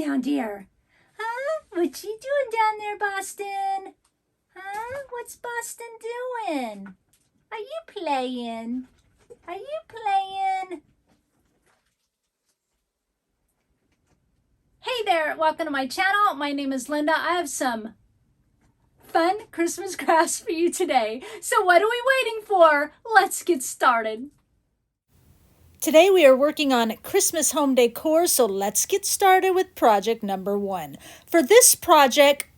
around here? Huh? What you doing down there, Boston? Huh? What's Boston doing? Are you playing? Are you playing? Hey there, welcome to my channel. My name is Linda. I have some fun Christmas crafts for you today. So what are we waiting for? Let's get started. Today we are working on Christmas home decor, so let's get started with project number 1. For this project,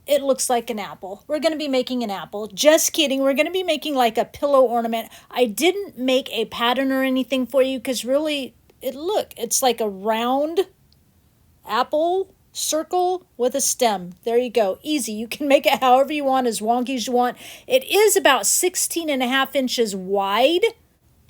it looks like an apple. We're going to be making an apple. Just kidding. We're going to be making like a pillow ornament. I didn't make a pattern or anything for you because really, it's like a round apple circle with a stem. There you go. Easy. You can make it however you want, as wonky as you want. It is about 16.5 inches wide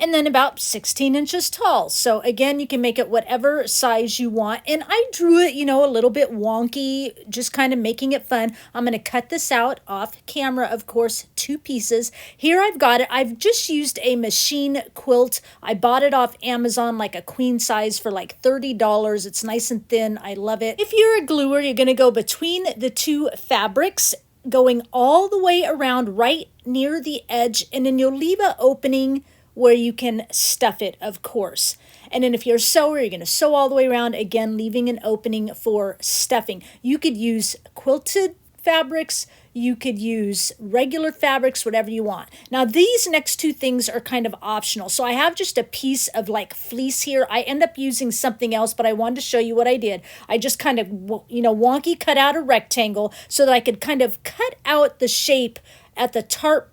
and then about 16 inches tall. So again, you can make it whatever size you want. And I drew it, a little bit wonky, just kind of making it fun. I'm going to cut this out off camera, of course, 2 pieces. Here I've got it. I've just used a machine quilt. I bought it off Amazon, like a queen size for like $30. It's nice and thin. I love it. If you're a gluer, you're going to go between the 2 fabrics, going all the way around right near the edge, and then you'll leave an opening where you can stuff it, of course. And then if you're a sewer, you're going to sew all the way around, again, leaving an opening for stuffing. You could use quilted fabrics, you could use regular fabrics, whatever you want. Now, these next 2 things are kind of optional. So I have just a piece of like fleece here. I end up using something else, but I wanted to show you what I did. I just kind of, wonky cut out a rectangle so that I could kind of cut out the shape at the tarp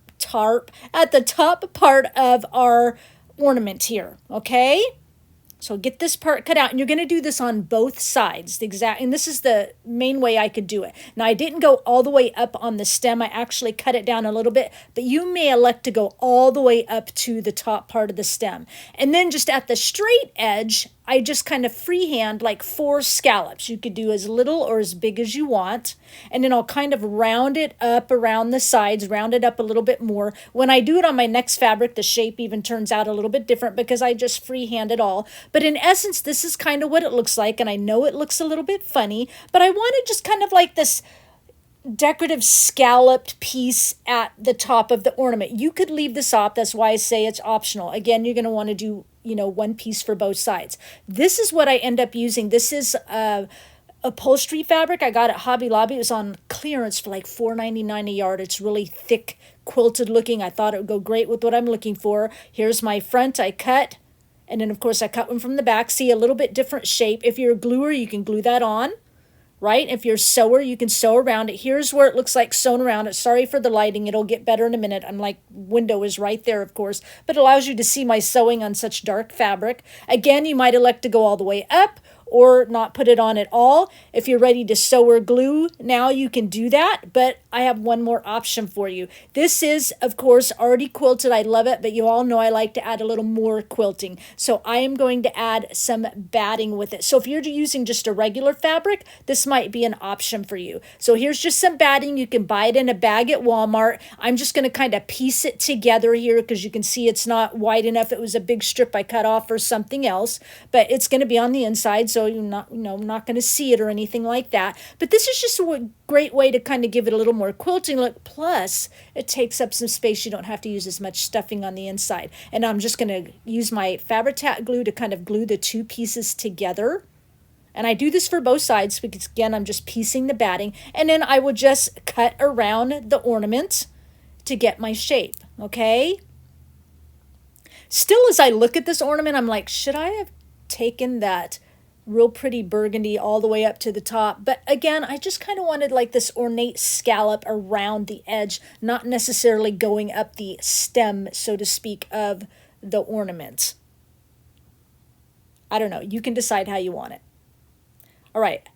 at the top part of our ornament here, okay? So get this part cut out, and you're going to do this on both sides, and this is the main way I could do it. Now, I didn't go all the way up on the stem. I actually cut it down a little bit, but you may elect to go all the way up to the top part of the stem. And then just at the straight edge, I just kind of freehand like 4 scallops. You could do as little or as big as you want. And then I'll kind of round it up around the sides, round it up a little bit more. When I do it on my next fabric, the shape even turns out a little bit different because I just freehand it all. But in essence, this is kind of what it looks like. And I know it looks a little bit funny, but I wanted just kind of like this decorative scalloped piece at the top of the ornament. You could leave this off. That's why I say it's optional. Again, you're going to want to do, 1 piece for both sides. This is what I end up using. This is upholstery fabric I got at Hobby Lobby. It was on clearance for like $4.99 a yard. It's really thick, quilted looking. I thought it would go great with what I'm looking for. Here's my front I cut. And then, of course, I cut one from the back. See, a little bit different shape. If you're a gluer, you can glue that on. Right? If you're a sewer, you can sew around it. Here's where it looks like sewn around it. Sorry for the lighting. It'll get better in a minute. I'm like, window is right there, of course, but it allows you to see my sewing on such dark fabric. Again, you might elect to go all the way up or not put it on at all. If you're ready to sew or glue, now you can do that, but I have one more option for you. This is, of course, already quilted. I love it, but you all know I like to add a little more quilting. So I am going to add some batting with it. So if you're using just a regular fabric, this might be an option for you. So here's just some batting. You can buy it in a bag at Walmart. I'm just going to kind of piece it together here because you can see it's not wide enough. It was a big strip I cut off or something else, but it's going to be on the inside, so you're not, not going to see it or anything like that. But this is just a great way to kind of give it a little more quilting look. Plus, it takes up some space. You don't have to use as much stuffing on the inside. And I'm just going to use my Fabri-Tac glue to kind of glue the 2 pieces together. And I do this for both sides because, again, I'm just piecing the batting. And then I will just cut around the ornament to get my shape, okay? Still, as I look at this ornament, I'm like, should I have taken that real pretty burgundy all the way up to the top? But again, I just kind of wanted like this ornate scallop around the edge, not necessarily going up the stem, so to speak, of the ornament. I don't know. You can decide how you want it. All right.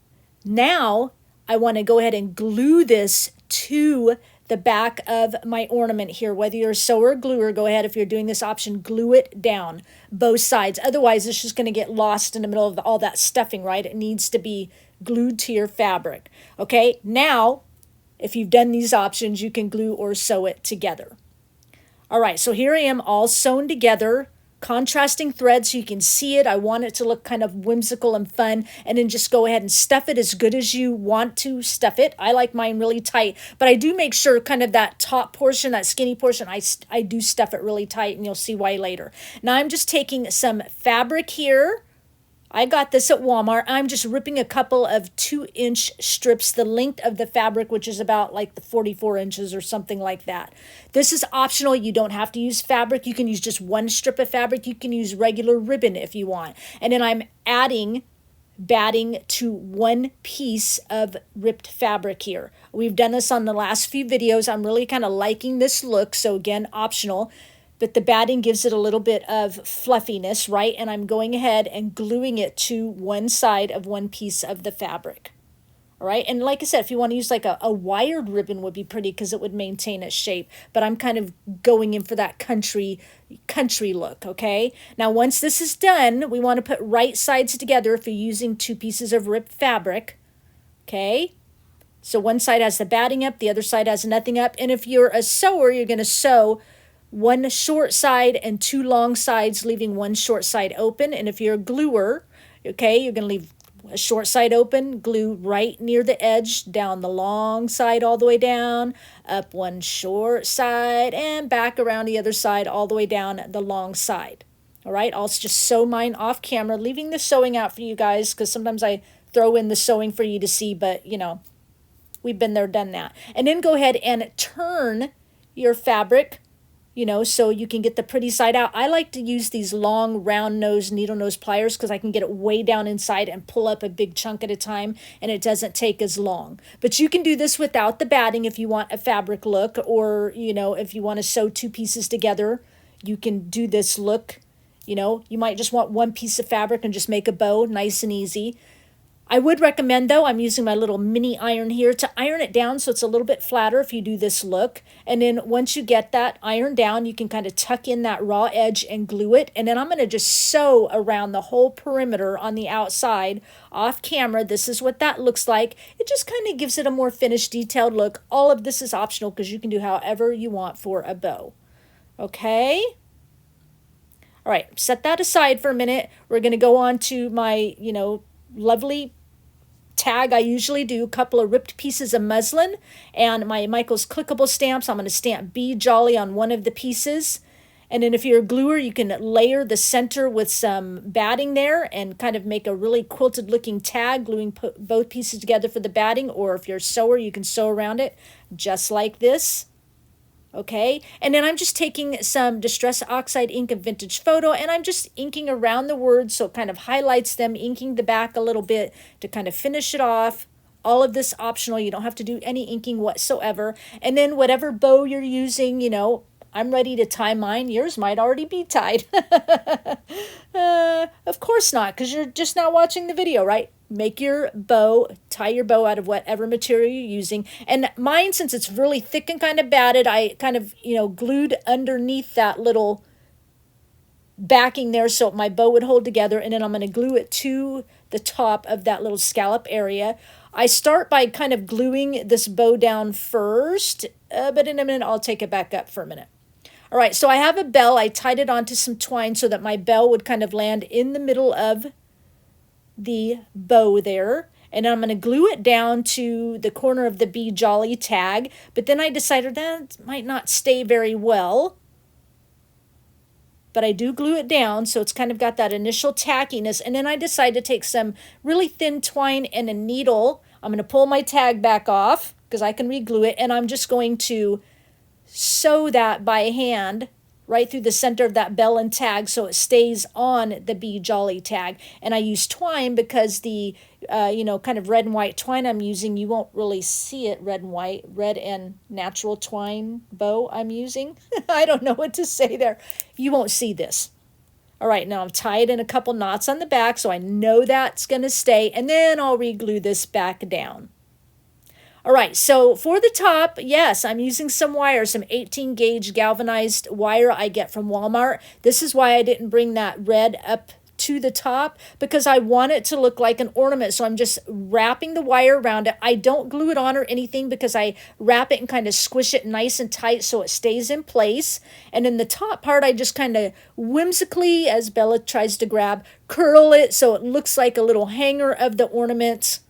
Now I want to go ahead and glue this to the back of my ornament here. Whether you're a sewer or gluer, go ahead. If you're doing this option, glue it down both sides. Otherwise, it's just going to get lost in the middle of all that stuffing, right? It needs to be glued to your fabric. Okay, now, if you've done these options, you can glue or sew it together. All right, so here I am all sewn together contrasting thread so you can see it. I want it to look kind of whimsical and fun, and then just go ahead and stuff it as good as you want to stuff it. I like mine really tight, but I do make sure kind of that top portion, that skinny portion, I do stuff it really tight, and you'll see why later. Now I'm just taking some fabric here. I got this at Walmart. I'm just ripping a couple of 2-inch strips, the length of the fabric, which is about like the 44 inches or something like that. This is optional. You don't have to use fabric. You can use just one strip of fabric. You can use regular ribbon if you want. And then I'm adding batting to one piece of ripped fabric here. We've done this on the last few videos. I'm really kind of liking this look. So again, optional. But the batting gives it a little bit of fluffiness, right? And I'm going ahead and gluing it to one side of one piece of the fabric. All right, and like I said, if you want to use like a wired ribbon would be pretty because it would maintain its shape. But I'm kind of going in for that country look, okay? Now, once this is done, we want to put right sides together if you're using 2 pieces of ripped fabric, okay? So one side has the batting up, the other side has nothing up. And if you're a sewer, you're going to sew one short side and 2 long sides, leaving one short side open. And if you're a gluer, okay, you're going to leave a short side open, glue right near the edge, down the long side all the way down, up one short side, and back around the other side all the way down the long side. All right, I'll just sew mine off camera, leaving the sewing out for you guys because sometimes I throw in the sewing for you to see, but you know, we've been there, done that. And then go ahead and turn your fabric, you know, so you can get the pretty side out. I like to use these long round nose needle nose pliers because I can get it way down inside and pull up a big chunk at a time, and it doesn't take as long. But you can do this without the batting if you want a fabric look, or, you know, if you want to sew 2 pieces together, you can do this look. You know, you might just want one piece of fabric and just make a bow, nice and easy. I would recommend, though, I'm using my little mini iron here to iron it down so it's a little bit flatter if you do this look. And then once you get that ironed down, you can kind of tuck in that raw edge and glue it. And then I'm going to just sew around the whole perimeter on the outside off camera. This is what that looks like. It just kind of gives it a more finished, detailed look. All of this is optional because you can do however you want for a bow. Okay? All right, set that aside for a minute. We're going to go on to my, you know, lovely tag. I usually do a couple of ripped pieces of muslin and my Michael's clickable stamps. I'm going to stamp Be Jolly on one of the pieces. And then if you're a gluer, you can layer the center with some batting there and kind of make a really quilted looking tag, gluing both pieces together for the batting. Or if you're a sewer, you can sew around it just like this. Okay, and then I'm just taking some Distress Oxide ink of Vintage Photo, and I'm just inking around the words so it kind of highlights them, inking the back a little bit to kind of finish it off. All of this optional. You don't have to do any inking whatsoever. And then whatever bow you're using, you know, I'm ready to tie mine. Yours might already be tied. Of course not, because you're just now watching the video, right? Make your bow, tie your bow out of whatever material you're using. And mine, since it's really thick and kind of batted, I kind of, you know, glued underneath that little backing there so my bow would hold together. And then I'm going to glue it to the top of that little scallop area. I start by kind of gluing this bow down first, but in a minute I'll take it back up for a minute. All right, so I have a bell. I tied it onto some twine so that my bell would kind of land in the middle of the bow there. And I'm going to glue it down to the corner of the Be Jolly tag. But then I decided that might not stay very well. But I do glue it down, so it's kind of got that initial tackiness. And then I decided to take some really thin twine and a needle. I'm going to pull my tag back off because I can re-glue it. And I'm just going to sew that by hand right through the center of that bell and tag so it stays on the Be Jolly tag. And I use twine because the, you know, kind of red and white twine I'm using, you won't really see it, red and white, red and natural twine bow I'm using. I don't know what to say there. You won't see this. All right, now I've tied in a couple knots on the back so I know that's going to stay. And then I'll re-glue this back down. All right, so for the top, yes, I'm using some wire, some 18 gauge galvanized wire I get from Walmart. This is why I didn't bring that red up to the top because I want it to look like an ornament. So I'm just wrapping the wire around it. I don't glue it on or anything because I wrap it and kind of squish it nice and tight so it stays in place. And in the top part, I just kind of whimsically, as Bella tries to grab, curl it so it looks like a little hanger of the ornament.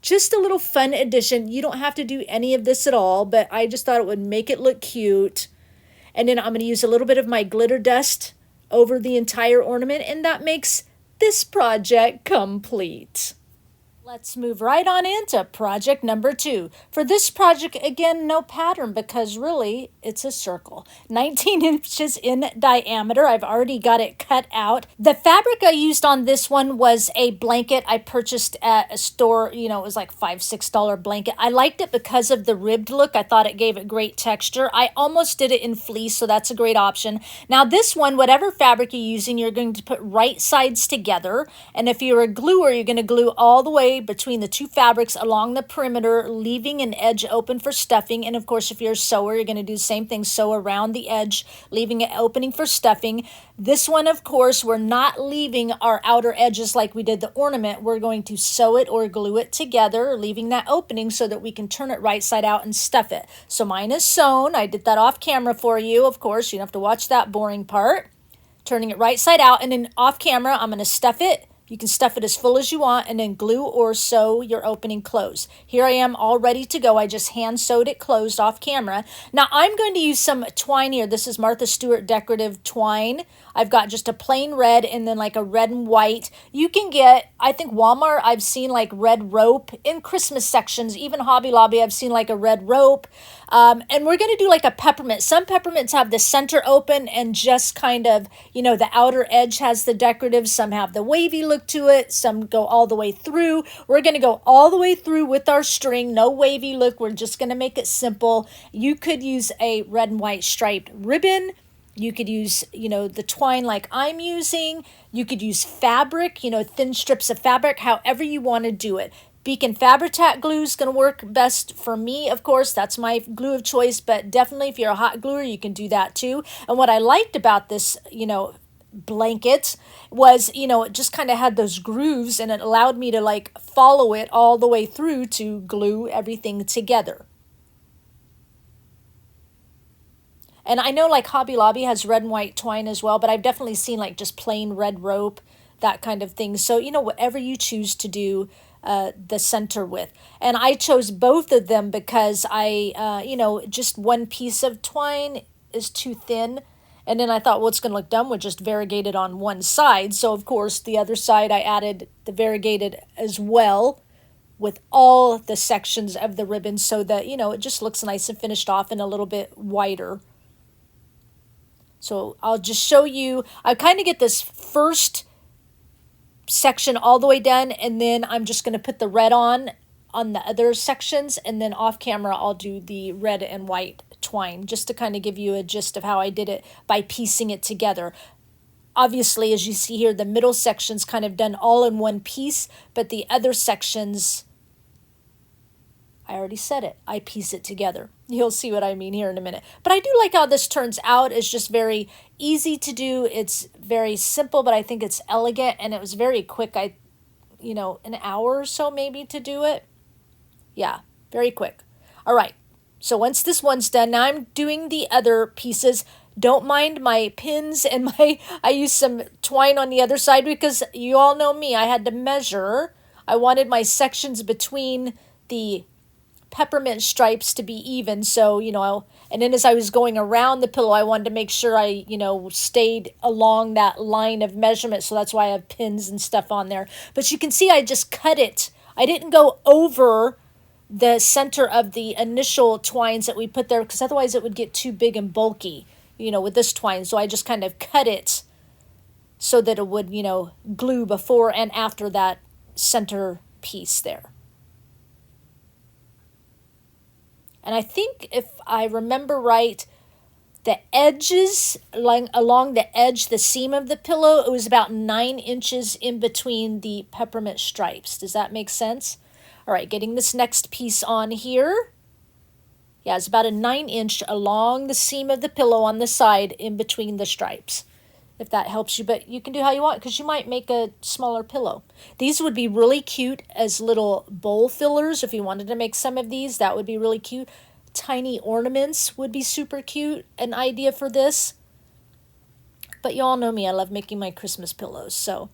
Just a little fun addition. You don't have to do any of this at all, but I just thought it would make it look cute. And then I'm going to use a little bit of my glitter dust over the entire ornament, and that makes this project complete. Let's move right on into project number 2. For this project, again, no pattern because really it's a circle. 19 inches in diameter. I've already got it cut out. The fabric I used on this one was a blanket I purchased at a store. You know, it was like $5-6 blanket. I liked it because of the ribbed look. I thought it gave it great texture. I almost did it in fleece, so that's a great option. Now this one, whatever fabric you're using, you're going to put right sides together. And if you're a gluer, you're going to glue all the way between the two fabrics along the perimeter, leaving an edge open for stuffing. And of course, if you're a sewer, you're going to do the same thing. Sew around the edge, leaving an opening for stuffing. This one, of course, we're not leaving our outer edges like we did the ornament. We're going to sew it or glue it together, leaving that opening so that we can turn it right side out and stuff it. So mine is sewn. I did that off camera for you. Of course, you don't have to watch that boring part. Turning it right side out, and then off camera, I'm going to stuff it. You can stuff it as full as you want and then glue or sew your opening closed. Here I am all ready to go. I just hand sewed it closed off camera. Now I'm going to use some twine here. This is Martha Stewart decorative twine. I've got just a plain red and then like a red and white. You can get, I think Walmart, I've seen like red rope in Christmas sections. Even Hobby Lobby, I've seen like a red rope. And we're going to do like a peppermint. Some peppermints have the center open and just kind of, you know, the outer edge has the decorative. Some have the wavy look to it. Some go all the way through. We're going to go all the way through with our string. No wavy look. We're just going to make it simple. You could use a red and white striped ribbon. You could use, you know, the twine like I'm using. You could use fabric, you know, thin strips of fabric, however you want to do it. Beacon Fabri-Tac glue is going to work best for me, of course. That's my glue of choice, but definitely if you're a hot gluer, you can do that too. And what I liked about this, you know, blanket was, you know, it just kind of had those grooves and it allowed me to like follow it all the way through to glue everything together. And I know like Hobby Lobby has red and white twine as well, but I've definitely seen like just plain red rope, that kind of thing. So, you know, whatever you choose to do the center with. And I chose both of them because I, you know, just one piece of twine is too thin. And then I thought, well, it's going to look dumb with just variegated on one side. So, of course, the other side I added the variegated as well with all the sections of the ribbon so that, you know, it just looks nice and finished off and a little bit wider. So I'll just show you, I kind of get this first section all the way done, and then I'm just going to put the red on the other sections, and then off camera I'll do the red and white twine just to kind of give you a gist of how I did it by piecing it together. Obviously, as you see here, the middle section's kind of done all in one piece, but the other sections, I already said it, I piece it together. You'll see what I mean here in a minute. But I do like how this turns out. It's just very easy to do. It's very simple, but I think it's elegant, and it was very quick. You know, an hour or so maybe to do it. Yeah, very quick. All right, so once this one's done, now I'm doing the other pieces. Don't mind my pins and I used some twine on the other side because you all know me. I had to measure. I wanted my sections between the peppermint stripes to be even, so, you know, and then as I was going around the pillow, I wanted to make sure I, you know, stayed along that line of measurement, so that's why I have pins and stuff on there. But you can see I just cut it. I didn't go over the center of the initial twines that we put there because otherwise it would get too big and bulky, you know, with this twine. So I just kind of cut it so that it would, you know, glue before and after that center piece there. And I think if I remember right, the edges, along the edge, the seam of the pillow, it was about 9 inches in between the peppermint stripes. Does that make sense? All right, getting this next piece on here. Yeah, it's about a 9 inch along the seam of the pillow on the side in between the stripes. if that helps you, but you can do how you want because you might make a smaller pillow. These would be really cute as little bowl fillers. If you wanted to make some of these, that would be really cute. Tiny ornaments would be super cute, an idea for this. But you all know me, I love making my Christmas pillows. So,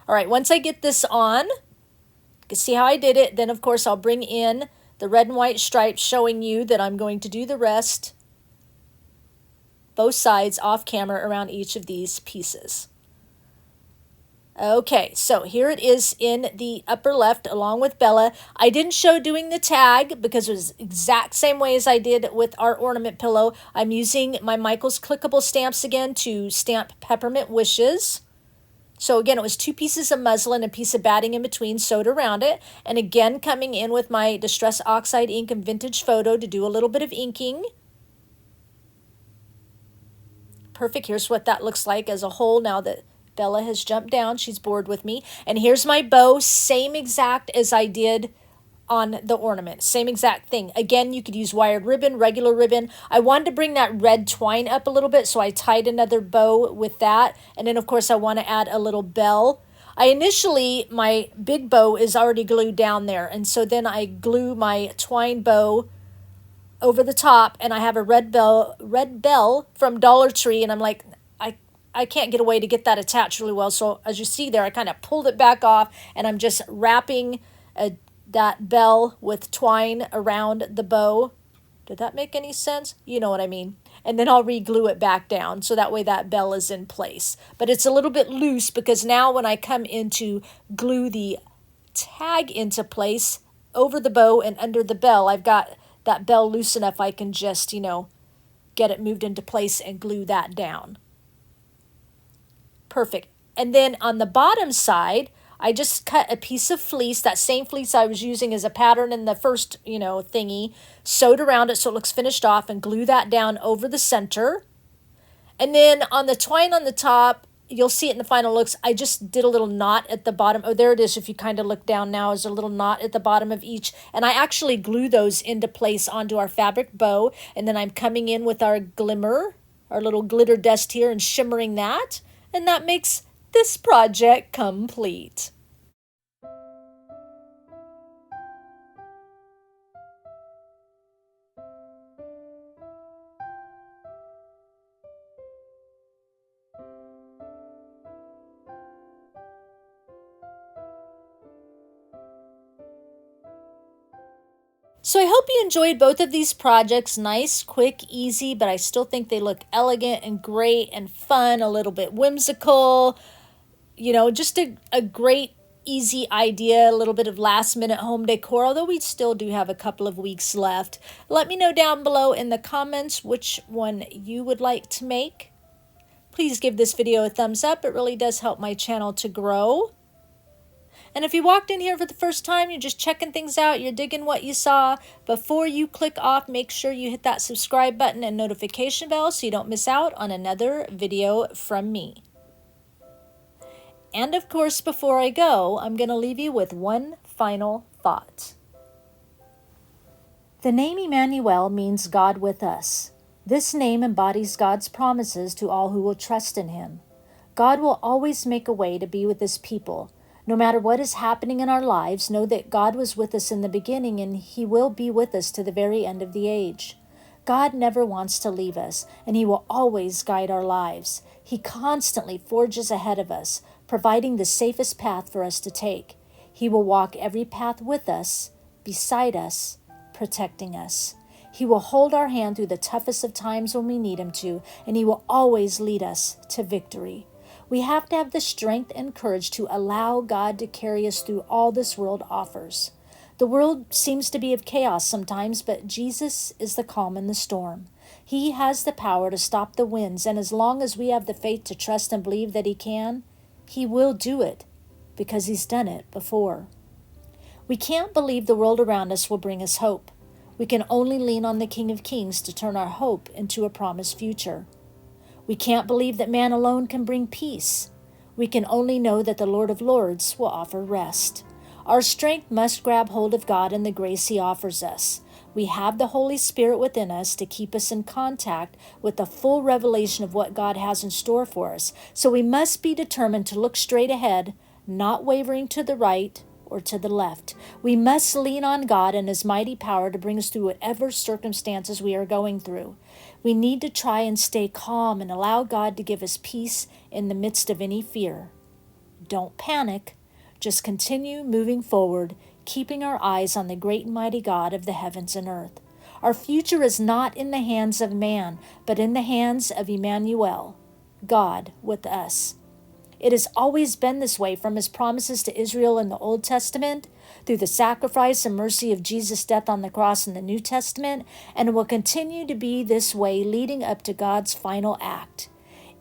all right, once I get this on, you can see how I did it. Then, of course, I'll bring in the red and white stripes showing you that I'm going to do the rest, both sides off camera around each of these pieces. Okay, so here it is in the upper left along with Bella. I didn't show doing the tag because it was exact same way as I did with our ornament pillow. I'm using my Michaels clickable stamps again to stamp Peppermint Wishes. So again, it was 2 pieces of muslin and a piece of batting in between sewed around it. And again, coming in with my Distress Oxide ink and Vintage Photo to do a little bit of inking. Perfect. Here's what that looks like as a whole now that Bella has jumped down. She's bored with me. And here's my bow, same exact as I did on the ornament. Same exact thing. Again, you could use wired ribbon, regular ribbon. I wanted to bring that red twine up a little bit, so I tied another bow with that. And then, of course, I want to add a little bell. My big bow is already glued down there. And so then I glue my twine bow over the top, and I have a red bell from Dollar Tree, and I'm like, I can't get away to get that attached really well. So as you see there, I kind of pulled it back off, and I'm just wrapping that bell with twine around the bow. Did that make any sense? You know what I mean. And then I'll re-glue it back down so that way that bell is in place. But it's a little bit loose because now when I come in to glue the tag into place over the bow and under the bell, I've got that bell loose enough I can just, get it moved into place and glue that down. Perfect. And then on the bottom side, I just cut a piece of fleece, that same fleece I was using as a pattern in the first, thingy, sewed around it so it looks finished off, and glue that down over the center. And then on the twine on the top, you'll see it in the final looks, I just did a little knot at the bottom. Oh, there it is. If you kind of look down now, there's a little knot at the bottom of each. And I actually glue those into place onto our fabric bow. And then I'm coming in with our glimmer, our little glitter dust here, and shimmering that. And that makes this project complete. So I hope you enjoyed both of these projects. Nice, quick, easy, but I still think they look elegant and great and fun, a little bit whimsical. Just a great, easy idea, a little bit of last minute home decor, although we still do have a couple of weeks left. Let me know down below in the comments which one you would like to make. Please give this video a thumbs up. It really does help my channel to grow. And if you walked in here for the first time, you're just checking things out, you're digging what you saw, before you click off, make sure you hit that subscribe button and notification bell so you don't miss out on another video from me. And of course, before I go, I'm going to leave you with one final thought. The name Emmanuel means God with us. This name embodies God's promises to all who will trust in Him. God will always make a way to be with His people. No matter what is happening in our lives, know that God was with us in the beginning and He will be with us to the very end of the age. God never wants to leave us, and He will always guide our lives. He constantly forges ahead of us, providing the safest path for us to take. He will walk every path with us, beside us, protecting us. He will hold our hand through the toughest of times when we need Him to, and He will always lead us to victory. We have to have the strength and courage to allow God to carry us through all this world offers. The world seems to be of chaos sometimes, but Jesus is the calm in the storm. He has the power to stop the winds, and as long as we have the faith to trust and believe that He can, He will do it, because He's done it before. We can't believe the world around us will bring us hope. We can only lean on the King of Kings to turn our hope into a promised future. We can't believe that man alone can bring peace. We can only know that the Lord of Lords will offer rest. Our strength must grab hold of God and the grace He offers us. We have the Holy Spirit within us to keep us in contact with the full revelation of what God has in store for us. So we must be determined to look straight ahead, not wavering to the right or to the left. We must lean on God and His mighty power to bring us through whatever circumstances we are going through. We need to try and stay calm and allow God to give us peace in the midst of any fear. Don't panic. Just continue moving forward, keeping our eyes on the great and mighty God of the heavens and earth. Our future is not in the hands of man, but in the hands of Emmanuel, God with us. It has always been this way from His promises to Israel in the Old Testament, through the sacrifice and mercy of Jesus' death on the cross in the New Testament, and it will continue to be this way leading up to God's final act.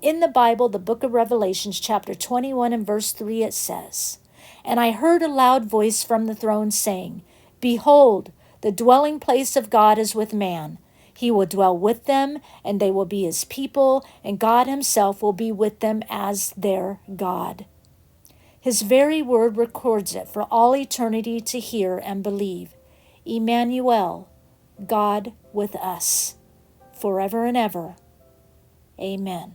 In the Bible, the book of Revelations, chapter 21 and verse 3, it says, "And I heard a loud voice from the throne saying, Behold, the dwelling place of God is with man. He will dwell with them, and they will be His people, and God Himself will be with them as their God." His very word records it for all eternity to hear and believe. Emmanuel, God with us, forever and ever. Amen.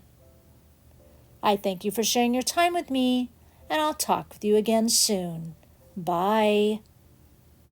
I thank you for sharing your time with me, and I'll talk with you again soon. Bye.